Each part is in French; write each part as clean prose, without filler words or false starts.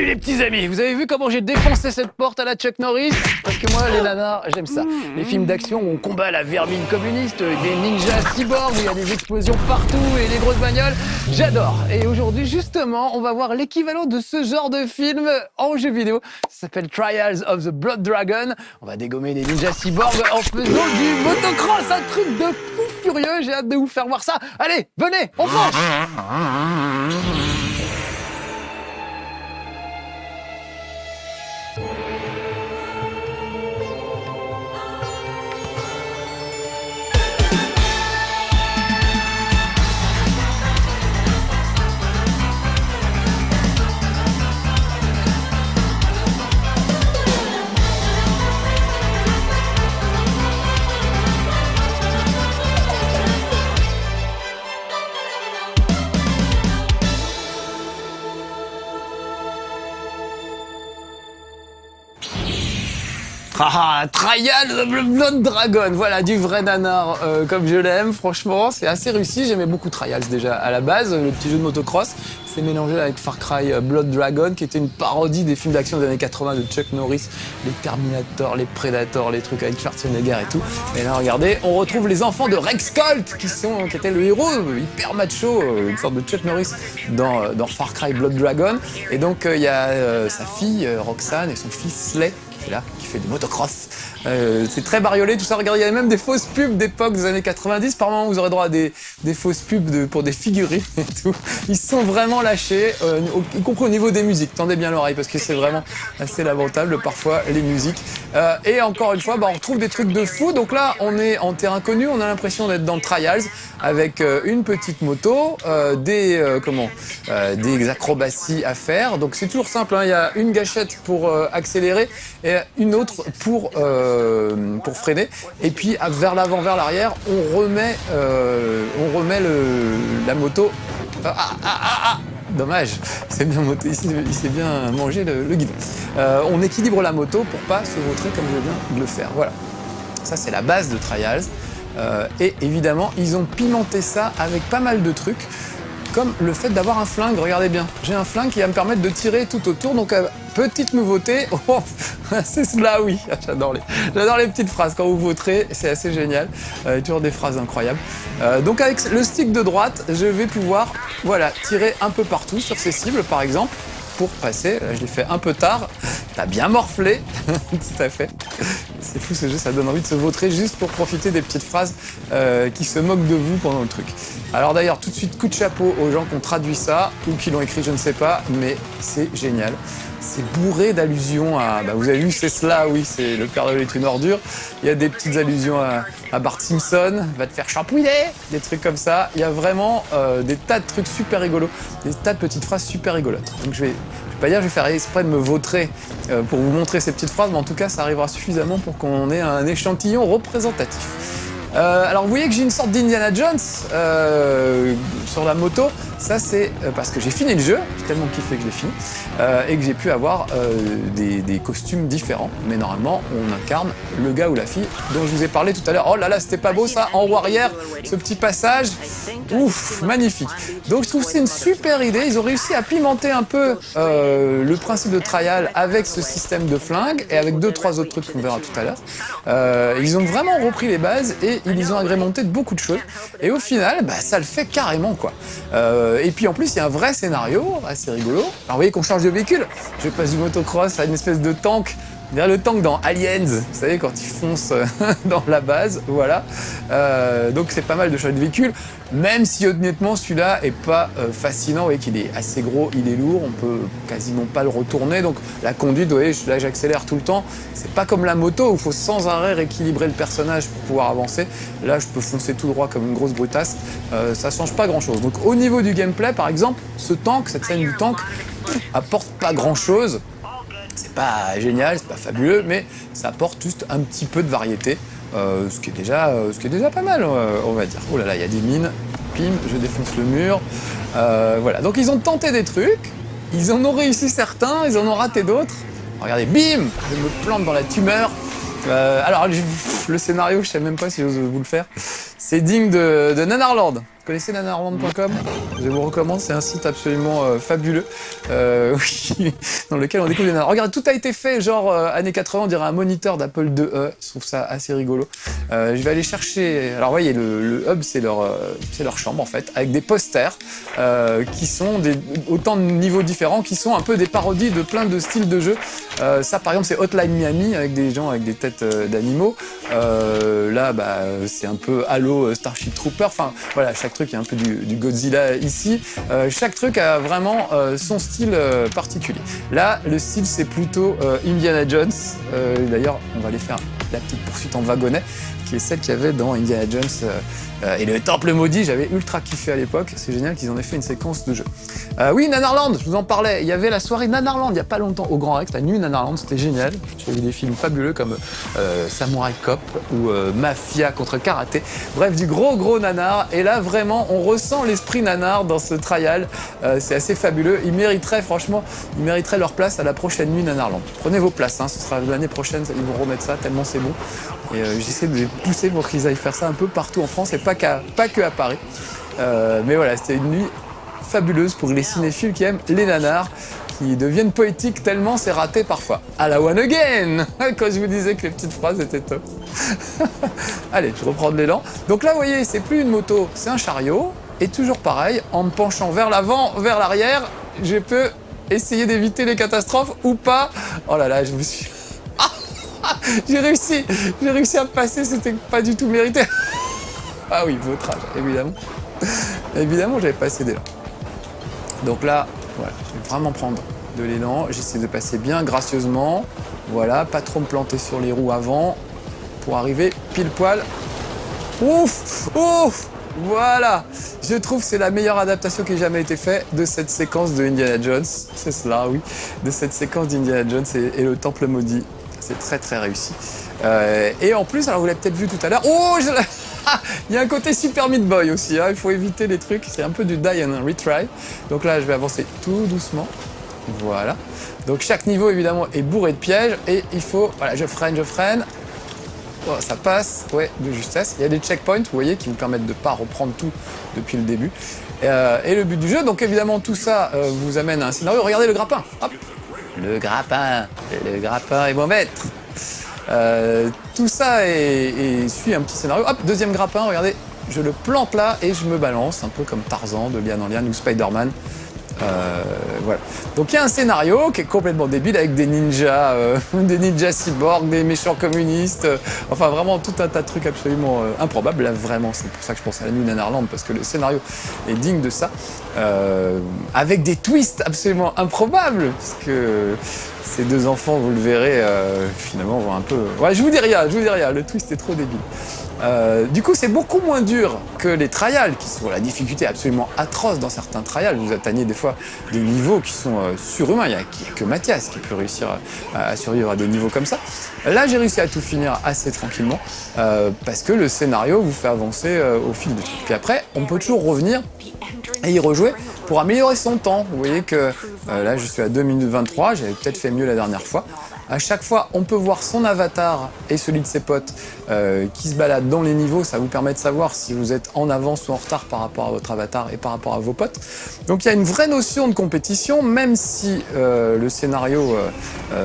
Salut les petits amis, vous avez vu comment j'ai défoncé cette porte à la Chuck Norris? Parce que moi, les nanas, j'aime ça. Les films d'action où on combat la vermine communiste, des ninjas cyborgs, où il y a des explosions partout et des grosses bagnoles, j'adore. Et aujourd'hui, justement, on va voir l'équivalent de ce genre de film en jeu vidéo. Ça s'appelle Trials of the Blood Dragon. On va dégommer des ninjas cyborgs en faisant du motocross, un truc de fou furieux. J'ai hâte de vous faire voir ça. Allez, venez, on fonce! Ah, Trials of the Blood Dragon, voilà, du vrai nanar comme je l'aime, franchement, c'est assez réussi, j'aimais beaucoup Trials déjà à la base, le petit jeu de motocross, c'est mélangé avec Far Cry Blood Dragon, qui était une parodie des films d'action des années 80 de Chuck Norris, les Terminator, les Predator, les trucs avec Schwarzenegger et tout. Et là, regardez, on retrouve les enfants de Rex Colt, qui étaient le héros hyper macho, une sorte de Chuck Norris dans Far Cry Blood Dragon. Et donc, il y a sa fille, Roxanne, et son fils, Slay, qui fait du motocross. C'est très bariolé, tout ça. Regardez, il y a même des fausses pubs d'époque des années 90. Par moment, vous aurez droit à des fausses pubs pour des figurines et tout. Ils se sont vraiment lâchés, y compris au niveau des musiques. Tendez bien l'oreille parce que c'est vraiment assez lamentable parfois les musiques. Et encore une fois, on retrouve des trucs de fou. Donc là, on est en terrain connu. On a l'impression d'être dans Trials avec une petite moto, des acrobaties à faire. Donc c'est toujours simple, hein. Il y a une gâchette pour accélérer et une autre pour freiner. Et puis vers l'avant, vers l'arrière, on remet la moto. Dommage, il s'est bien mangé le guidon. On équilibre la moto pour pas se vautrer comme je viens de le faire. Voilà. Ça, c'est la base de Trials. Et évidemment, ils ont pimenté ça avec pas mal de trucs, comme le fait d'avoir un flingue. Regardez bien, j'ai un flingue qui va me permettre de tirer tout autour. Donc, petite nouveauté, c'est cela, oui. J'adore les petites phrases quand vous vautrez, c'est assez génial. Toujours des phrases incroyables. Donc, avec le stick de droite, je vais pouvoir tirer un peu partout sur ces cibles, par exemple. Pour passer, là, je l'ai fait un peu tard, t'as bien morflé, tout à fait. C'est fou ce jeu, ça donne envie de se vautrer juste pour profiter des petites phrases qui se moquent de vous pendant le truc. Alors d'ailleurs, tout de suite, coup de chapeau aux gens qui ont traduit ça, ou qui l'ont écrit, je ne sais pas, mais c'est génial. C'est bourré d'allusions à... vous avez vu, c'est cela, oui, c'est le Père Noël est une ordure. Il y a des petites allusions à Bart Simpson, va te faire shampouiner, des trucs comme ça. Il y a vraiment des tas de trucs super rigolos, des tas de petites phrases super rigolotes. Donc je vais pas dire que je vais faire exprès de me vautrer pour vous montrer ces petites phrases, mais en tout cas, ça arrivera suffisamment pour qu'on ait un échantillon représentatif. Alors vous voyez que j'ai une sorte d'Indiana Jones sur la moto. Ça c'est parce que j'ai fini le jeu, j'ai tellement kiffé que je l'ai fini, et que j'ai pu avoir des costumes différents. Mais normalement on incarne le gars ou la fille dont je vous ai parlé tout à l'heure. Oh là là, c'était pas beau ça, en haut arrière, ce petit passage, ouf, magnifique. Donc je trouve que c'est une super idée, ils ont réussi à pimenter un peu le principe de Trial avec ce système de flingue et avec 2-3 autres trucs qu'on verra tout à l'heure. Ils ont vraiment repris les bases et ils les ont agrémenté de beaucoup de choses. Et au final, ça le fait carrément, quoi. Et puis en plus, il y a un vrai scénario, assez rigolo. Alors vous voyez qu'on change de véhicule. Je passe du motocross à une espèce de tank. Le tank dans Aliens, vous savez, quand il fonce dans la base, voilà. Donc c'est pas mal de choix de véhicules, même si honnêtement celui-là est pas fascinant. Vous voyez qu'il est assez gros, il est lourd, on peut quasiment pas le retourner. Donc la conduite, vous voyez, là j'accélère tout le temps. C'est pas comme la moto où il faut sans arrêt rééquilibrer le personnage pour pouvoir avancer. Là je peux foncer tout droit comme une grosse brutasse. Ça change pas grand-chose. Donc au niveau du gameplay, par exemple, ce tank, cette scène du tank, apporte pas grand-chose. C'est pas génial, c'est pas fabuleux, mais ça apporte juste un petit peu de variété, ce qui est déjà pas mal, on va dire. Oh là là, il y a des mines, pim, je défonce le mur. Voilà, donc ils ont tenté des trucs, ils en ont réussi certains, ils en ont raté d'autres. Regardez, bim, je me plante dans la tumeur. Alors, le scénario, je sais même pas si j'ose vous le faire. C'est digne de Nanarland. Vous connaissez nanarland.com? Je vous recommande, c'est un site absolument fabuleux oui, dans lequel on découvre des nanars. Regarde, tout a été fait, genre années 80, on dirait un moniteur d'Apple IIe. Je trouve ça assez rigolo. Je vais aller chercher... Alors, vous voyez, le hub, c'est leur chambre, en fait, avec des posters qui sont autant de niveaux différents, qui sont un peu des parodies de plein de styles de jeux. Ça, par exemple, c'est Hotline Miami, avec des gens avec des têtes d'animaux. Là, bah, c'est un peu Halo, Starship Trooper. Enfin, voilà, chaque truc, il y a un peu du Godzilla ici. Chaque truc a vraiment son style particulier. Là, le style, c'est plutôt Indiana Jones. D'ailleurs, on va aller faire la petite poursuite en wagonnet, qui est celle qu'il y avait dans Indiana Jones et le Temple Maudit. J'avais ultra kiffé à l'époque. C'est génial qu'ils en aient fait une séquence de jeu. Oui, Nanarland, je vous en parlais. Il y avait la soirée Nanarland il n'y a pas longtemps au Grand Rex, la nuit Nanarland, c'était génial. J'ai vu des films fabuleux comme Samurai Cop ou Mafia contre Karaté. Bref, du gros nanar. Et là, vraiment, on ressent l'esprit nanar dans ce trial. C'est assez fabuleux. Ils mériteraient, franchement, leur place à la prochaine nuit Nanarland. Prenez vos places, hein. Ce sera l'année prochaine, ils vont remettre ça tellement c'est bon. Et j'essaie de les pousser pour qu'ils aillent faire ça un peu partout en France et pas que à Paris. Mais voilà, c'était une nuit fabuleuse pour les cinéphiles qui aiment les nanars, qui deviennent poétiques tellement c'est raté parfois. À la one again. Quand je vous disais que les petites phrases étaient top. Allez, je reprends de l'élan. Donc là, vous voyez, c'est plus une moto, c'est un chariot. Et toujours pareil, en me penchant vers l'avant, vers l'arrière, je peux essayer d'éviter les catastrophes ou pas. Oh là là, je me suis... J'ai réussi à passer, c'était pas du tout mérité. Ah oui, vautrage, évidemment. Évidemment, j'avais passé d'élan. Donc là, voilà, je vais vraiment prendre de l'élan. J'essaie de passer bien gracieusement. Voilà, pas trop me planter sur les roues avant pour arriver pile poil. Ouf, ouf. Voilà, je trouve que c'est la meilleure adaptation qui ait jamais été faite de cette séquence de Indiana Jones. C'est cela, oui, de cette séquence d'Indiana Jones et le Temple Maudit. C'est très réussi. Et en plus, alors vous l'avez peut-être vu tout à l'heure. Oh, il y a un côté Super Meat Boy aussi. Hein, il faut éviter les trucs. C'est un peu du die and retry. Donc là, je vais avancer tout doucement. Voilà. Donc chaque niveau, évidemment, est bourré de pièges. Et il faut... Voilà, je freine. Oh, ça passe, ouais, de justesse. Il y a des checkpoints, vous voyez, qui vous permettent de ne pas reprendre tout depuis le début. Et le but du jeu, donc évidemment, tout ça vous amène à un scénario. Regardez le grappin. Hop. Le grappin est mon maître. Tout ça suit un petit scénario. Hop, deuxième grappin, regardez, je le plante là et je me balance, un peu comme Tarzan de Liane en Liane ou Spider-Man. Voilà. Donc il y a un scénario qui est complètement débile avec des ninjas cyborgs, des méchants communistes, enfin vraiment tout un tas de trucs absolument improbables. Là vraiment, c'est pour ça que je pense à la nuit Nanarland, parce que le scénario est digne de ça, avec des twists absolument improbables, parce que ces deux enfants, vous le verrez, finalement vont un peu... Ouais, je vous dis rien, le twist est trop débile. Du coup, c'est beaucoup moins dur que les trials, qui sont la difficulté absolument atroce dans certains trials. Vous atteignez des fois des niveaux qui sont surhumains. Il n'y a que Mathias qui peut réussir à survivre à des niveaux comme ça. Là, j'ai réussi à tout finir assez tranquillement, parce que le scénario vous fait avancer au fil du truc. Puis après, on peut toujours revenir et y rejouer pour améliorer son temps. Vous voyez que là, je suis à 2 minutes 23, j'avais peut-être fait mieux la dernière fois. À chaque fois, on peut voir son avatar et celui de ses potes qui se baladent dans les niveaux. Ça vous permet de savoir si vous êtes en avance ou en retard par rapport à votre avatar et par rapport à vos potes. Donc il y a une vraie notion de compétition, même si le scénario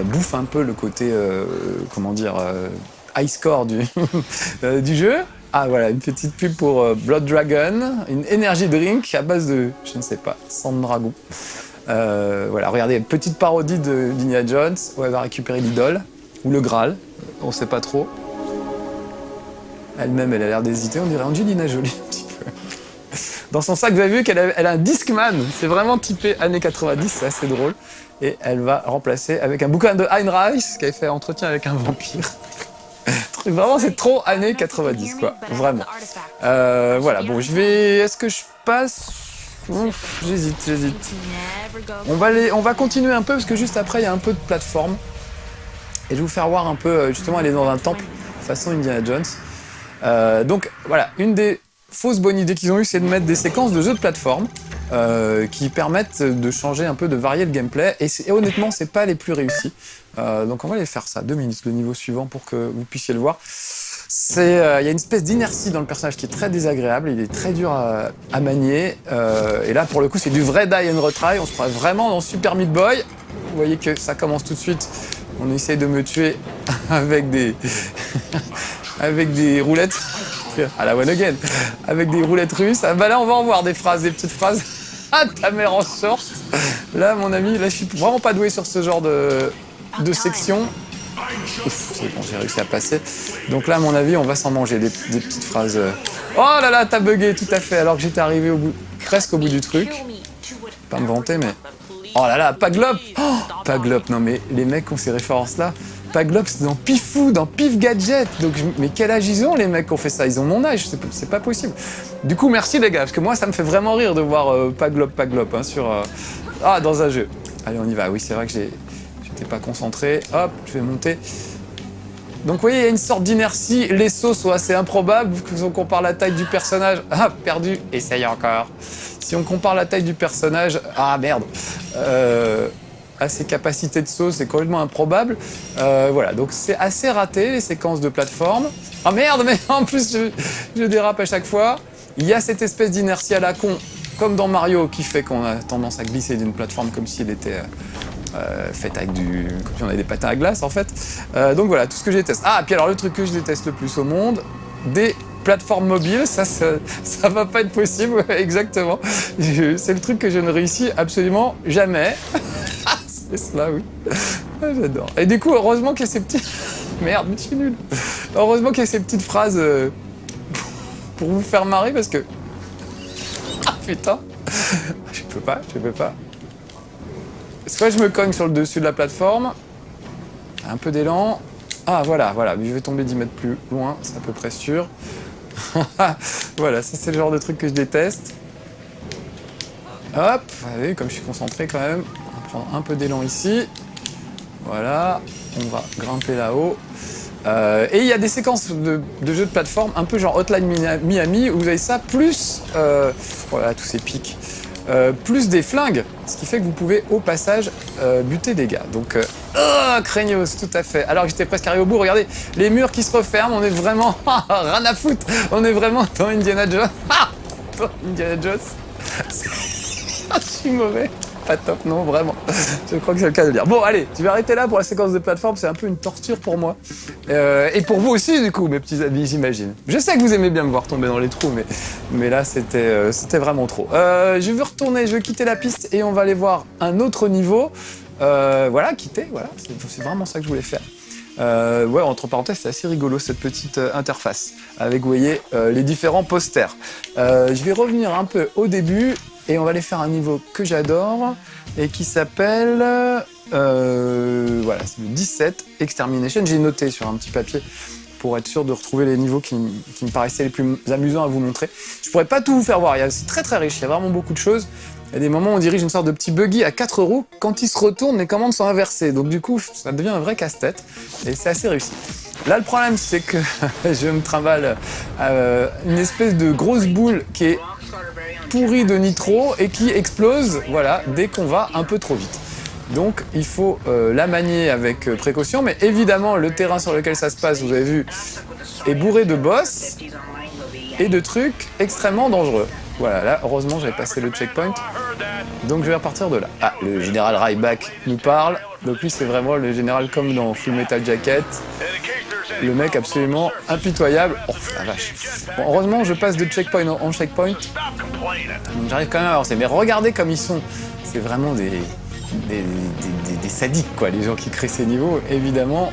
bouffe un peu le côté, high score du jeu. Ah voilà, une petite pub pour Blood Dragon, une energy drink à base de, je ne sais pas, sang de dragon. Voilà, regardez, petite parodie de d'Indiana Jones, où elle va récupérer l'idole, ou le Graal, on sait pas trop. Elle-même, elle a l'air d'hésiter, on dirait Angelina Jolie un petit peu. Dans son sac, vous avez vu qu'elle a un Discman, c'est vraiment typé années 90, c'est assez drôle. Et elle va remplacer avec un bouquin de Ayn Rice, qui avait fait entretien avec un vampire. Vraiment, c'est trop années 90, quoi, vraiment. Voilà, bon, est-ce que je passe? Ouf, j'hésite. On va continuer un peu parce que juste après il y a un peu de plateforme. Et je vais vous faire voir un peu, justement, elle est dans un temple façon Indiana Jones. Donc voilà, une des fausses bonnes idées qu'ils ont eues, c'est de mettre des séquences de jeux de plateforme qui permettent de changer un peu, de varier le gameplay. Et honnêtement, c'est pas les plus réussis. Donc on va aller faire ça, 2 minutes, le niveau suivant, pour que vous puissiez le voir. il y a une espèce d'inertie dans le personnage qui est très désagréable, il est très dur à manier, et là pour le coup c'est du vrai die and retry, on se croit vraiment dans Super Meat Boy. Vous voyez que ça commence tout de suite, on essaye de me tuer avec des avec des roulettes, à la one again, avec des roulettes russes. Ah bah là on va en voir des phrases, des petites phrases. Ah, ta mère en short. Là mon ami, là je suis vraiment pas doué sur ce genre de section. Ouf, c'est bon, j'ai réussi à passer. Donc là, à mon avis, on va s'en manger des petites phrases. Oh là là, t'as bugué, tout à fait, alors que j'étais arrivé presque au bout du truc. Pas me vanter, mais... Oh là là, Paglop. Oh, Paglop, non mais les mecs qui ont ces références-là, Paglop, c'est dans Pifou, dans Pif Gadget. Donc, mais quel âge ils ont, les mecs qui ont fait ça? Ils ont mon âge, c'est pas possible. Du coup, merci les gars, parce que moi, ça me fait vraiment rire de voir Paglop hein, sur... dans un jeu. Allez, on y va. Oui, c'est vrai que j'étais pas concentré. Hop, je vais monter. Donc vous voyez, il y a une sorte d'inertie. Les sauts sont assez improbables. Si on compare la taille du personnage... Ah, perdu. Essaye encore. Si on compare la taille du personnage... Ah, merde. À ses capacités de saut, c'est complètement improbable. Voilà, donc c'est assez raté, les séquences de plateforme. Ah merde, mais en plus, je dérape à chaque fois. Il y a cette espèce d'inertie à la con, comme dans Mario, qui fait qu'on a tendance à glisser d'une plateforme comme s'il était... faite avec comme si on avait des patins à glace en fait. Donc voilà, tout ce que je déteste. Ah, puis alors le truc que je déteste le plus au monde, des plateformes mobiles, ça va pas être possible, exactement. C'est le truc que je ne réussis absolument jamais. C'est cela, oui. Ah, j'adore. Et du coup, heureusement qu'il y a ces petits... Merde, mais je suis nul. Heureusement qu'il y a ces petites phrases pour vous faire marrer parce que... Ah putain. Je peux pas. Soit je me cogne sur le dessus de la plateforme, un peu d'élan. Ah voilà, je vais tomber 10 mètres plus loin, c'est à peu près sûr. Voilà, ça c'est le genre de truc que je déteste. Hop, allez, comme je suis concentré quand même, on va prendre un peu d'élan ici. Voilà, on va grimper là-haut. Et il y a des séquences de jeux de plateforme, un peu genre Hotline Miami, où vous avez ça, plus... voilà, tous ces pics. Plus des flingues, ce qui fait que vous pouvez au passage buter des gars. Donc, craignos, tout à fait. Alors que j'étais presque arrivé au bout, regardez, les murs qui se referment, on est vraiment... rien à foutre, on est vraiment dans Indiana Jones. Dans Indiana Jones. Je suis mauvais. Pas top, non, vraiment. Je crois que c'est le cas de le dire. Bon, allez, je vais arrêter là pour la séquence de plateforme, c'est un peu une torture pour moi. Et pour vous aussi, du coup, mes petits amis, j'imagine. Je sais que vous aimez bien me voir tomber dans les trous, mais là, c'était vraiment trop. Je vais retourner, je vais quitter la piste et on va aller voir un autre niveau. Voilà, quitter, voilà, c'est vraiment ça que je voulais faire. Ouais, entre parenthèses, c'est assez rigolo cette petite interface avec, vous voyez, les différents posters. Je vais revenir un peu au début et on va aller faire un niveau que j'adore et qui s'appelle, voilà, c'est le 17, Extermination. J'ai noté sur un petit papier pour être sûr de retrouver les niveaux qui me paraissaient les plus amusants à vous montrer. Je pourrais pas tout vous faire voir, c'est très très riche, il y a vraiment beaucoup de choses. Il y a des moments où on dirige une sorte de petit buggy à 4 roues. Quand il se retourne, les commandes sont inversées. Donc du coup, ça devient un vrai casse-tête. Et c'est assez réussi. Là, le problème, c'est que je me trimballe une espèce de grosse boule qui est pourrie de nitro et qui explose, voilà, dès qu'on va un peu trop vite. Donc il faut la manier avec précaution. Mais évidemment, le terrain sur lequel ça se passe, vous avez vu, est bourré de boss et de trucs extrêmement dangereux. Voilà, là, heureusement, j'avais passé le checkpoint. Donc, je vais repartir de là. Ah, le général Ryback nous parle. Donc, lui, c'est vraiment le général comme dans Full Metal Jacket. Le mec absolument impitoyable. Oh, la vache. Bon, heureusement, je passe de checkpoint en checkpoint. Donc, j'arrive quand même à avancer. Mais regardez comme ils sont. C'est vraiment des sadiques, quoi, les gens qui créent ces niveaux. Évidemment,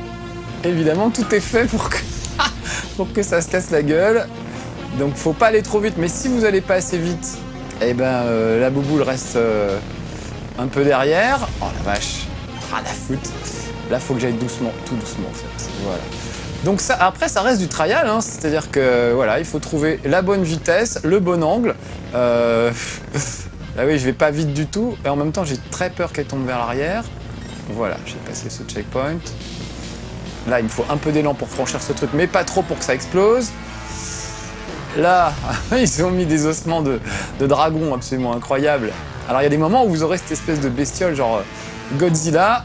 tout est fait pour que ça se casse la gueule. Donc faut pas aller trop vite, mais si vous allez pas assez vite, eh ben la bouboule reste un peu derrière. Oh la vache, rien à foutre. Là faut que j'aille doucement, tout doucement en fait. Voilà. Donc ça, après ça reste du trial, hein, c'est-à-dire que voilà, il faut trouver la bonne vitesse, le bon angle. Là oui, je vais pas vite du tout, et en même temps j'ai très peur qu'elle tombe vers l'arrière. Voilà, j'ai passé ce checkpoint. Là il me faut un peu d'élan pour franchir ce truc, mais pas trop pour que ça explose. Là, ils ont mis des ossements de dragon absolument incroyables. Alors il y a des moments où vous aurez cette espèce de bestiole genre Godzilla.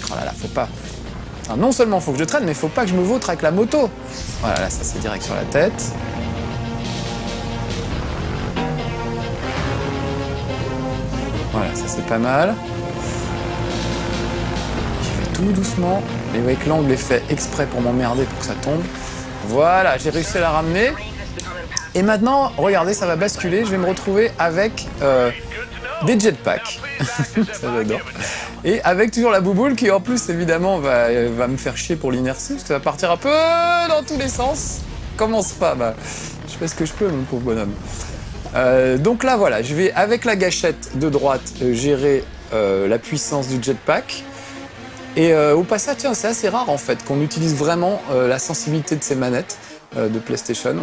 Oh là là, faut pas Alors, non seulement il faut que je traîne, mais il faut pas que je me vautre avec la moto. Voilà, là, ça c'est direct sur la tête. Voilà, ça c'est pas mal. J'y vais tout doucement. Et vous voyez que l'angle est fait exprès pour m'emmerder pour que ça tombe. Voilà, j'ai réussi à la ramener. Et maintenant, regardez, ça va basculer. Je vais me retrouver avec des jetpacks. Ça j'adore. Et avec toujours la bouboule qui en plus évidemment va me faire chier pour l'inertie parce que ça va partir un peu dans tous les sens. Commence pas, bah, je fais ce que je peux mon pauvre bonhomme. Donc là voilà, je vais avec la gâchette de droite gérer la puissance du jetpack. Et au passage, tiens, c'est assez rare en fait qu'on utilise vraiment la sensibilité de ces manettes de PlayStation.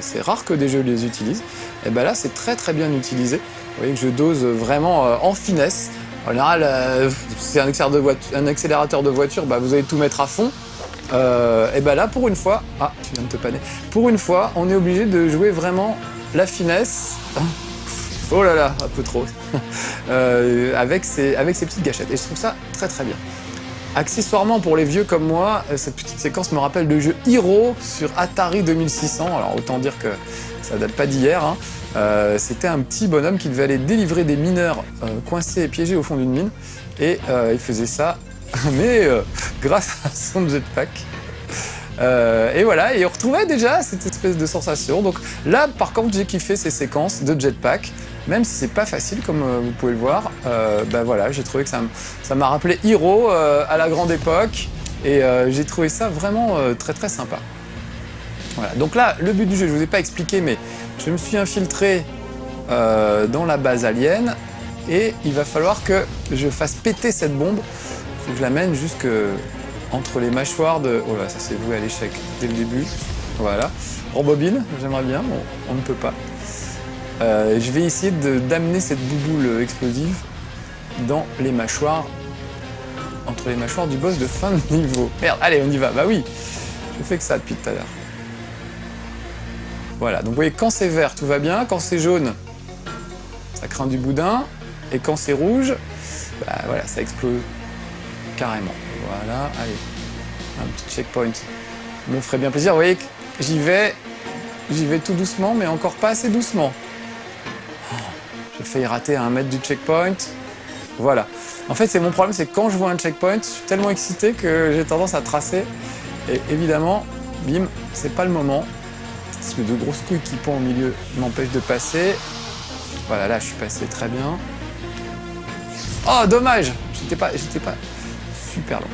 C'est rare que des jeux les utilisent. Et ben là, c'est très très bien utilisé. Vous voyez que je dose vraiment en finesse. En général, c'est un accélérateur de voiture, bah, vous allez tout mettre à fond. Et ben là, pour une fois, ah, tu viens de te panner. Pour une fois, on est obligé de jouer vraiment la finesse. Oh là là, un peu trop. avec ces petites gâchettes. Et je trouve ça très très bien. Accessoirement, pour les vieux comme moi, cette petite séquence me rappelle le jeu Hero sur Atari 2600. Alors autant dire que ça date pas d'hier. Hein. C'était un petit bonhomme qui devait aller délivrer des mineurs coincés et piégés au fond d'une mine. Et il faisait ça, mais grâce à son jetpack. Et voilà, et on retrouvait déjà cette espèce de sensation. Donc là, par contre, j'ai kiffé ces séquences de jetpack. Même si c'est pas facile, comme vous pouvez le voir, bah voilà, j'ai trouvé que ça m'a rappelé Hero à la grande époque, et j'ai trouvé ça vraiment très très sympa. Voilà, donc là, le but du jeu, je vous ai pas expliqué, mais je me suis infiltré dans la base alien, et il va falloir que je fasse péter cette bombe. Il faut que je la mène jusque entre les mâchoires de... Oh là, ça s'est voué à l'échec dès le début. Voilà. Rembobine, j'aimerais bien, bon, on ne peut pas. Je vais essayer d'amener cette bouboule explosive dans les mâchoires, entre les mâchoires du boss de fin de niveau. Merde, allez, on y va. Bah oui, je fais que ça depuis tout à l'heure. Voilà, donc vous voyez, quand c'est vert, tout va bien. Quand c'est jaune, ça craint du boudin. Et quand c'est rouge, bah voilà, ça explose carrément. Voilà, allez, un petit checkpoint me ferait bien plaisir. Vous voyez que j'y vais tout doucement, mais encore pas assez doucement. J'ai failli rater à 1 mètre du checkpoint. Voilà. En fait, c'est mon problème, c'est que quand je vois un checkpoint, je suis tellement excité que j'ai tendance à tracer. Et évidemment, bim, c'est pas le moment. Cette espèce de grosse couille qui pend au milieu m'empêche de passer. Voilà, là, je suis passé très bien. Oh, dommage! J'étais pas super long.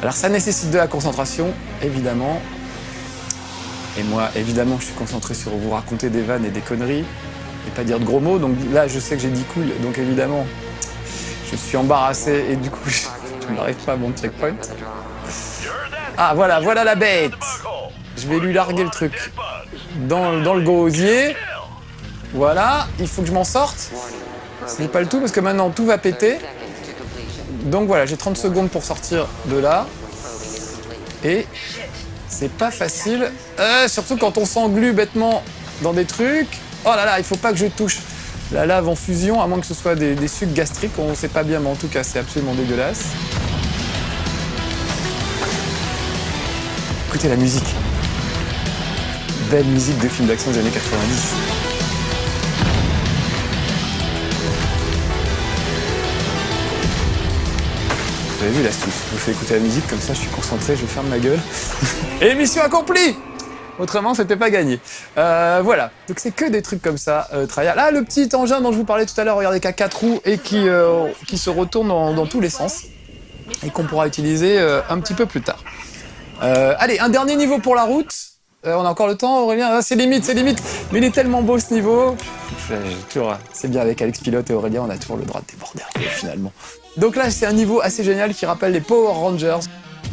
Alors, ça nécessite de la concentration, évidemment. Et moi, évidemment, je suis concentré sur vous raconter des vannes et des conneries. Et pas dire de gros mots, donc là je sais que j'ai dit cool, donc évidemment je suis embarrassé et du coup je n'arrive pas à mon checkpoint. Ah voilà, voilà la bête. Je vais lui larguer le truc dans le gosier. Voilà, il faut que je m'en sorte. Ce n'est pas le tout parce que maintenant tout va péter. Donc voilà, j'ai 30 secondes pour sortir de là. Et c'est pas facile, surtout quand on s'englue bêtement dans des trucs. Oh là là, il faut pas que je touche la lave en fusion, à moins que ce soit des sucs gastriques, on ne sait pas bien, mais en tout cas, c'est absolument dégueulasse. Écoutez la musique. Belle musique de film d'action des années 90. Vous avez vu l'astuce, je vous fais écouter la musique, comme ça je suis concentré, je ferme ma gueule. Et mission accomplie! Autrement, c'était pas gagné. Voilà, donc c'est que des trucs comme ça, Trial. Là, le petit engin dont je vous parlais tout à l'heure, regardez, qui a 4 roues et qui se retourne dans tous les sens et qu'on pourra utiliser un petit peu plus tard. Allez, un dernier niveau pour la route. On a encore le temps, Aurélien? Ah, c'est limite. Mais il est tellement beau ce niveau. C'est bien avec Alex Pilote et Aurélien, on a toujours le droit de déborder un peu finalement. Donc là, c'est un niveau assez génial qui rappelle les Power Rangers.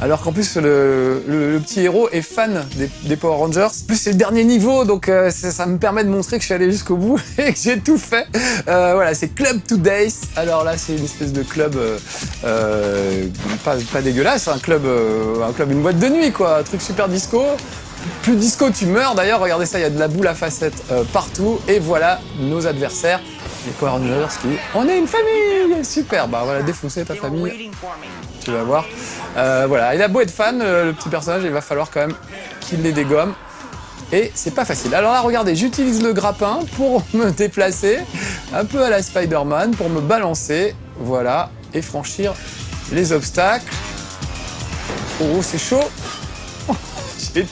Alors qu'en plus, le petit héros est fan des Power Rangers. En plus, c'est le dernier niveau, donc ça me permet de montrer que je suis allé jusqu'au bout et que j'ai tout fait. Voilà, c'est Club Today's. Alors là, c'est une espèce de club pas dégueulasse, un club, une boîte de nuit, quoi. Un truc super disco. Plus disco, tu meurs. D'ailleurs, regardez ça, il y a de la boule à facettes partout. Et voilà nos adversaires. Les Power Rangers qui disent « On est une famille !» Super, bah voilà, défoncer ta famille. Tu vas voir. Voilà, il a beau être fan, le petit personnage, il va falloir quand même qu'il les dégomme. Et c'est pas facile. Alors là, regardez, j'utilise le grappin pour me déplacer, un peu à la Spider-Man, pour me balancer, voilà, et franchir les obstacles. Oh, c'est chaud. J'ai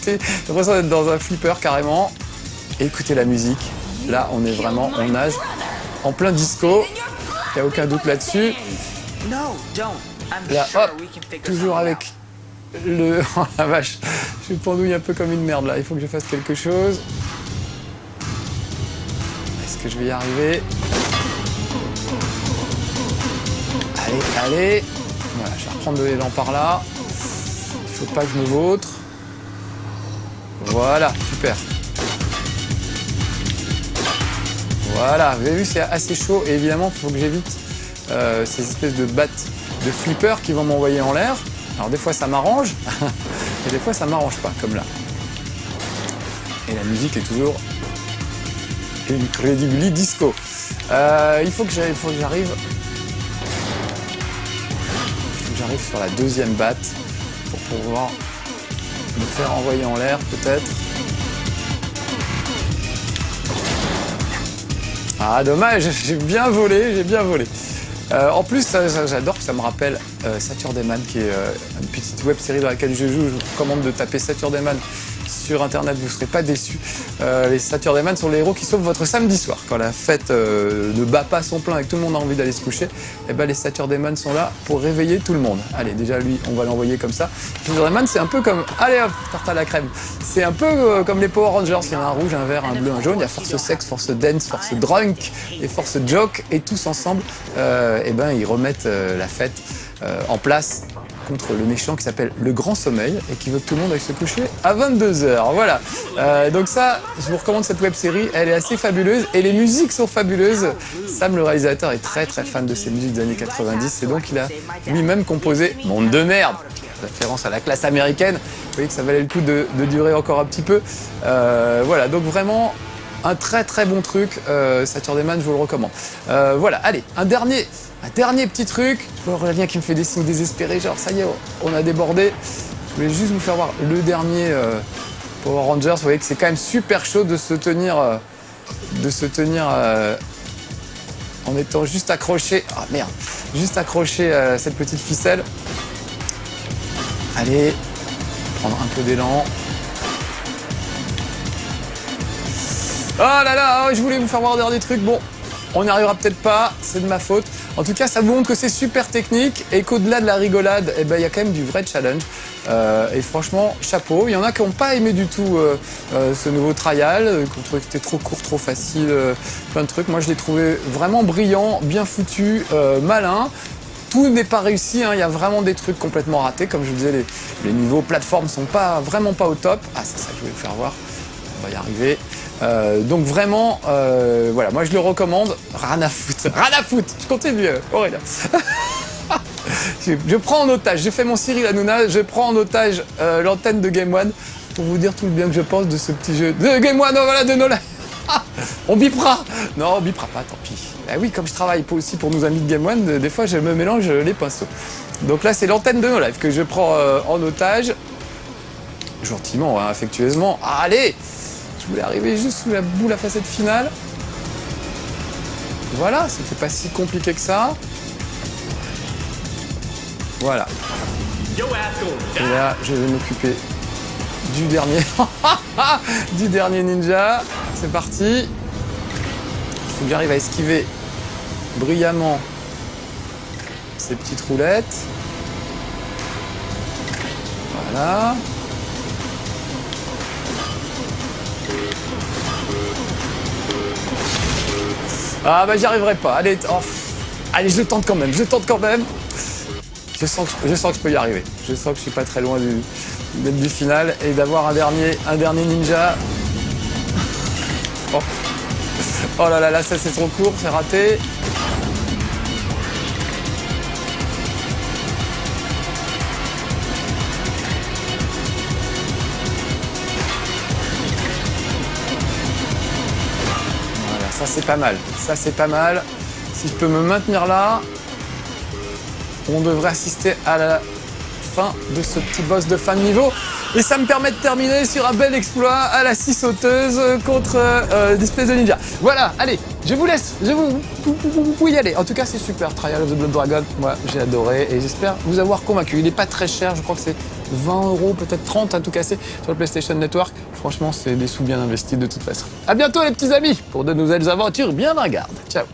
l'impression d'être dans un flipper carrément. Et écoutez la musique. Là, on est vraiment, on nage en plein disco. Il n'y a aucun doute là-dessus. Là, hop, toujours avec le... Oh la vache, je pendouille un peu comme une merde là. Il faut que je fasse quelque chose. Est-ce que je vais y arriver? Allez, allez. Voilà, je vais reprendre de l'élan par là. Il faut pas que je me vautre. Voilà, super. Voilà, vous avez vu, c'est assez chaud et évidemment, il faut que j'évite ces espèces de battes de flippers qui vont m'envoyer en l'air. Alors des fois ça m'arrange et des fois ça m'arrange pas, comme là. Et la musique est toujours incredibly disco. Il faut que j'arrive sur la deuxième batte pour pouvoir me faire envoyer en l'air peut-être. Ah dommage, j'ai bien volé. En plus, j'adore, ça me rappelle Saturday Man, qui est une petite web série dans laquelle je joue. Je vous recommande de taper Saturday Man sur internet, vous ne serez pas déçus. Les Saturday Man sont les héros qui sauvent votre samedi soir. Quand la fête ne bat pas son plein et que tout le monde a envie d'aller se coucher, et ben les Saturday Man sont là pour réveiller tout le monde. Allez, déjà lui, on va l'envoyer comme ça. Saturday Man, c'est un peu comme, allez hop, tarte à la crème. C'est un peu comme les Power Rangers, il y en a un rouge, un vert, un bleu, un jaune. Il y a Force Sex, Force Dance, Force Drunk et Force Joke. Et tous ensemble, et ben ils remettent la fête en place contre le méchant qui s'appelle le Grand Sommeil et qui veut que tout le monde aille se coucher à 22h. Voilà. Donc ça, je vous recommande cette web série. Elle est assez fabuleuse et les musiques sont fabuleuses. Sam, le réalisateur, est très très fan de ces musiques des années 90 et donc il a lui-même composé Monde de merde. Référence à la classe américaine. Vous voyez que ça valait le coup de durer encore un petit peu. Voilà. Donc vraiment un très très bon truc. Saturday Man, je vous le recommande. Voilà. Allez, un dernier petit truc. Je vois Aurélien qui me fait des signes désespérés, genre ça y est, on a débordé. Je voulais juste vous faire voir le dernier Power Rangers. Vous voyez que c'est quand même super chaud de se tenir en étant juste accroché. Ah merde, juste accroché à cette petite ficelle. Allez, prendre un peu d'élan. Oh là là, je voulais vous faire voir un dernier truc. Bon, on n'y arrivera peut-être pas, c'est de ma faute. En tout cas, ça vous montre que c'est super technique et qu'au-delà de la rigolade, eh ben, y a quand même du vrai challenge. Et franchement, chapeau. Il y en a qui n'ont pas aimé du tout ce nouveau trial, qui ont trouvé que c'était trop court, trop facile, plein de trucs. Moi, je l'ai trouvé vraiment brillant, bien foutu, malin. Tout n'est pas réussi, hein. Il y a vraiment des trucs complètement ratés. Comme je vous disais, les niveaux plateformes sont vraiment pas au top. Ah, c'est ça que je voulais vous faire voir. On va y arriver. Donc vraiment, voilà, moi je le recommande. Rien à foutre. Je continue, Aurélien. Je prends en otage, j'ai fait mon Cyril Hanouna, je prends en otage l'antenne de Game One pour vous dire tout le bien que je pense de ce petit jeu de Game One, oh, voilà, de Nolan. On bipera. Non, on bipera pas, tant pis. Bah oui, comme je travaille aussi pour nos amis de Game One, des fois je me mélange les pinceaux. Donc là, c'est l'antenne de No Life que je prends en otage. Gentiment, hein, affectueusement. Ah, allez! Je voulais arriver juste sous la boule à facette finale. Voilà, c'était pas si compliqué que ça. Voilà. Et là, je vais m'occuper du dernier, du dernier ninja. C'est parti. Il faut que j'arrive à esquiver brillamment ces petites roulettes. Voilà. Ah bah j'y arriverai pas. Allez, oh, allez, je le tente quand même. Je sens que je peux y arriver. Je sens que je suis pas très loin du final et d'avoir un dernier ninja. Oh. Oh là là, là ça c'est trop court, c'est raté. Ça c'est pas mal, ça c'est pas mal. Si je peux me maintenir là, on devrait assister à la fin de ce petit boss de fin de niveau. Et ça me permet de terminer sur un bel exploit à la scie sauteuse contre Displays de Ninja. Voilà, allez, je vous laisse, vous pouvez y aller. En tout cas, c'est super, Trial of the Blood Dragon, moi j'ai adoré et j'espère vous avoir convaincu. Il n'est pas très cher, je crois que c'est 20 €, peut-être 30 à tout casser sur le PlayStation Network. Franchement, c'est des sous bien investis de toute façon. À bientôt les petits amis pour de nouvelles aventures bien ringardes. Ciao.